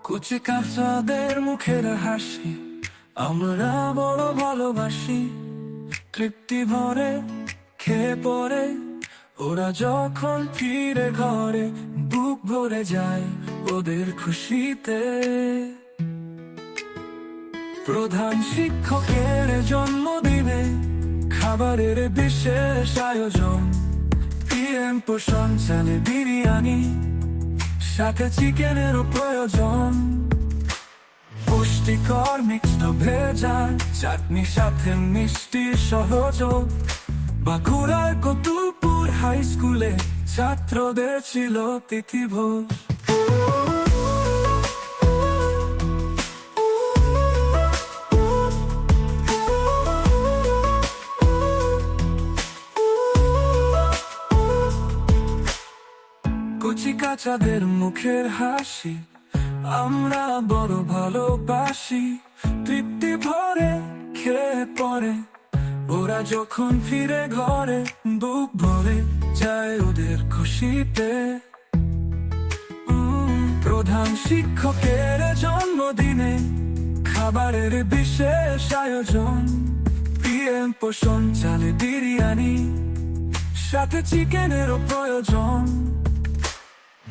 কুচি কাঁচাদের মুখের হাসি আমরা বড় ভালোবাসি। তৃপ্তি ভরে খেয়ে পরে ওরা যখন ফিরে ঘরে, বুক ভরে যায় ওদের খুশিতে। প্রধান শিক্ষকের জন্মদিনে খাবারের বিশেষ আয়োজন, পিএম পোষণ চালে বিরিয়ানি, সাথে চিকেনেরও প্রয়োজন। পুষ্টিকর মিক্সড ভেজা চাটনি, সাথে মিষ্টির সহযোগ। বাঁকুড়ার কতুলপুর হাই স্কুলে ছাত্রদের ছিল তিথিভোজ। কুচি কাঁচাদের মুখের হাসি আমরা বড় ভালোবাসি। তৃপ্তি ভরে খেয়ে পরে ওরা যখন ফিরে ঘরে, বুক ভরে যায় ওদের খুশিতে। প্রধান শিক্ষকের জন্মদিনে খাবারের বিশেষ আয়োজন, পিএম পোষণ চালে বিরিয়ানি, সাথে চিকেনেরও প্রয়োজন।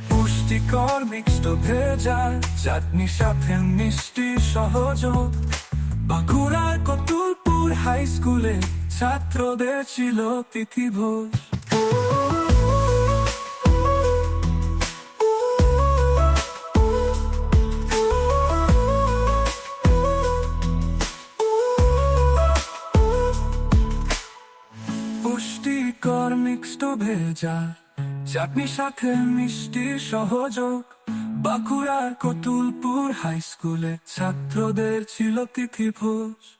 পুষ্টিকর মিক্সড ভেজা চাটনি, সাথে মিষ্টির সহযোগ। বাঁকুড়ার কতুলপুর হাই স্কুলে ছাত্রদের ছিল তিথিভোজ। পুষ্টিকর মিক্সড ভেজা চাটনি, সাথে মিষ্টির সহযোগ। বাঁকুড়ার কতুলপুর হাই স্কুলে ছাত্রদের ছিল তিথিভোজ।